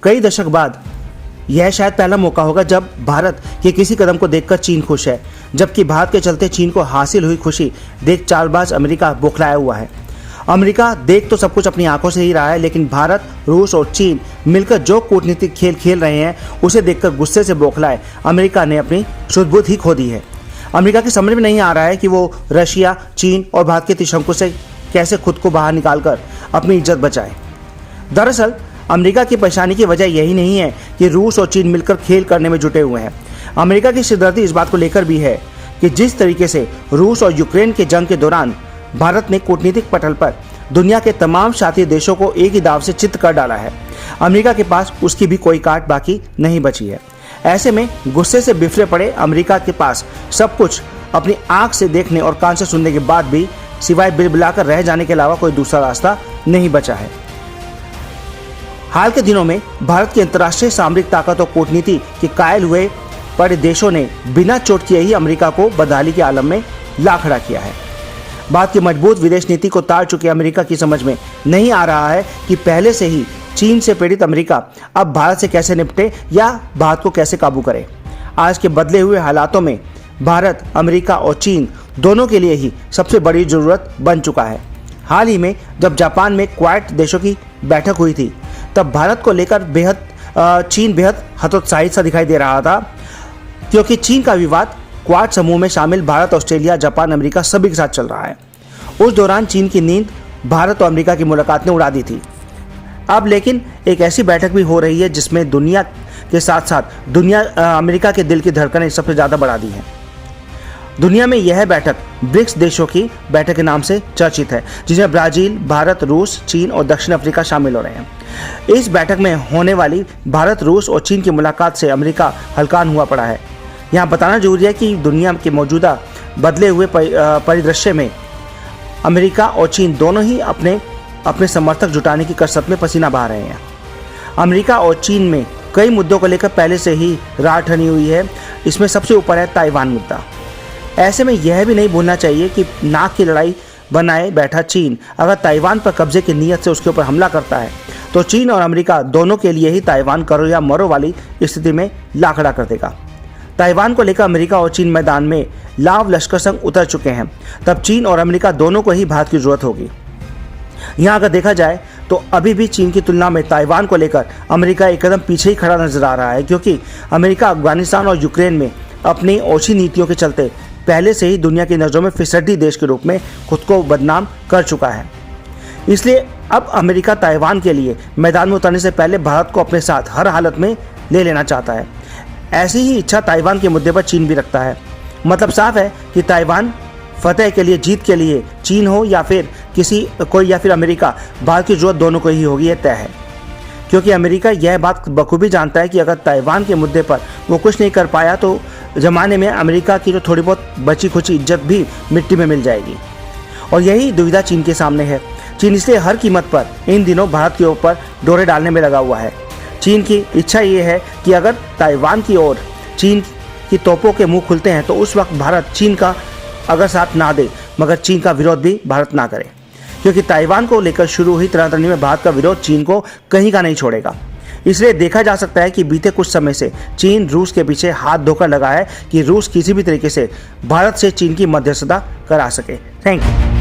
कई दशक बाद यह शायद पहला मौका होगा जब भारत के किसी कदम को देखकर चीन खुश है, जबकि भारत के चलते चीन को हासिल हुई खुशी देख चालबाज अमेरिका बौखलाया हुआ है। अमेरिका देख तो सब कुछ अपनी आंखों से ही रहा है, लेकिन भारत, रूस और चीन मिलकर जो कूटनीतिक खेल खेल रहे हैं उसे देखकर गुस्से से बौखलाए अमेरिका ने अपनी सुध-बुध ही खो दी है। अमेरिका की समझ में नहीं आ रहा है कि वो रशिया, चीन और भारत के त्रिशंकु से कैसे खुद को बाहर निकालकर अपनी इज्जत बचाए। दरअसल अमेरिका की परेशानी की वजह यही नहीं है कि रूस और चीन मिलकर खेल करने में जुटे हुए हैं। अमेरिका की सिरदर्दी इस बात को लेकर भी है कि जिस तरीके से रूस और यूक्रेन के जंग के दौरान भारत ने कूटनीतिक पटल पर दुनिया के तमाम शातिर देशों को एक ही दाव से चित्त कर डाला है, अमेरिका के पास उसकी भी कोई काट बाकी नहीं बची है। ऐसे में गुस्से से बिफरे पड़े अमेरिका के पास सब कुछ अपनी आंख से देखने और कान से सुनने के बाद भी सिवाय बिलबिलाकर रह जाने के अलावा कोई दूसरा रास्ता नहीं बचा है। हाल के दिनों में भारत की अंतर्राष्ट्रीय सामरिक ताकत और कूटनीति के कायल हुए बड़े देशों ने बिना चोट किए ही अमेरिका को बदहाली के आलम में ला खड़ा किया है। भारत की मजबूत विदेश नीति को ताड़ चुके अमेरिका की समझ में नहीं आ रहा है कि पहले से ही चीन से पीड़ित अमेरिका अब भारत से कैसे निपटे या भारत को कैसे काबू करे। आज के बदले हुए हालातों में भारत, अमेरिका और चीन दोनों के लिए ही सबसे बड़ी जरूरत बन चुका है। हाल ही में जब जापान में क्वाड देशों की बैठक हुई थी, तब भारत को लेकर चीन बेहद हतोत्साहित सा दिखाई दे रहा था, क्योंकि चीन का विवाद क्वाड समूह में शामिल भारत, ऑस्ट्रेलिया, जापान, अमेरिका सभी के साथ चल रहा है। उस दौरान चीन की नींद भारत और अमेरिका की मुलाकात ने उड़ा दी थी। अब लेकिन एक ऐसी बैठक भी हो रही है जिसमें दुनिया के साथ साथ अमेरिका के दिल की धड़कनें सबसे ज़्यादा बढ़ा दी हैं। दुनिया में यह बैठक ब्रिक्स देशों की बैठक के नाम से चर्चित है, जिसमें ब्राजील, भारत, रूस, चीन और दक्षिण अफ्रीका शामिल हो रहे हैं। इस बैठक में होने वाली भारत, रूस और चीन की मुलाकात से अमेरिका हलकान हुआ पड़ा है। यहाँ बताना जरूरी है कि दुनिया के मौजूदा बदले हुए परिदृश्य में अमेरिका और चीन दोनों ही अपने समर्थक जुटाने की कसरत में पसीना बहा रहे हैं। अमेरिका और चीन में कई मुद्दों को लेकर पहले से ही रार ठनी हुई है। इसमें सबसे ऊपर है ताइवान मुद्दा। ऐसे में यह भी नहीं भूलना चाहिए कि नाक की लड़ाई बनाए बैठा चीन अगर ताइवान पर कब्जे की नीयत से उसके ऊपर हमला करता है तो चीन और अमेरिका दोनों के लिए ही ताइवान करो या मरो वाली स्थिति में ला खड़ा कर देगा। ताइवान को लेकर अमेरिका और चीन मैदान में लाव लश्कर संग उतर चुके हैं, तब चीन और अमेरिका दोनों को ही भारत की जरूरत होगी। यहाँ अगर देखा जाए तो अभी भी चीन की तुलना में ताइवान को लेकर अमेरिका एक कदम पीछे ही खड़ा नजर आ रहा है, क्योंकि अमेरिका अफगानिस्तान और यूक्रेन में अपनी ओछी नीतियों के चलते पहले से ही दुनिया की नज़रों में फिसड्डी देश के रूप में खुद को बदनाम कर चुका है। इसलिए अब अमेरिका ताइवान के लिए मैदान में उतरने से पहले भारत को अपने साथ हर हालत में ले लेना चाहता है। ऐसी ही इच्छा ताइवान के मुद्दे पर चीन भी रखता है। मतलब साफ है कि ताइवान फतेह के लिए, जीत के लिए चीन हो या फिर या फिर अमेरिका, भारत की जरूरत दोनों को ही होगी, यह तय है। क्योंकि अमेरिका यह बात बखूबी जानता है कि अगर ताइवान के मुद्दे पर वो कुछ नहीं कर पाया तो ज़माने में अमेरिका की जो थोड़ी बहुत बची खुची इज्जत भी मिट्टी में मिल जाएगी। और यही दुविधा चीन के सामने है। चीन इसलिए हर कीमत पर इन दिनों भारत के ऊपर डोरे डालने में लगा हुआ है। चीन की इच्छा ये है कि अगर ताइवान की ओर चीन की तोपों के मुंह खुलते हैं तो उस वक्त भारत चीन का अगर साथ ना दे, मगर चीन का विरोध भी भारत ना करे, क्योंकि ताइवान को लेकर शुरू हुई तनातनी में भारत का विरोध चीन को कहीं का नहीं छोड़ेगा। इसलिए देखा जा सकता है कि बीते कुछ समय से चीन रूस के पीछे हाथ धोकर लगा है कि रूस किसी भी तरीके से भारत से चीन की मध्यस्थता करा सके। Thank you.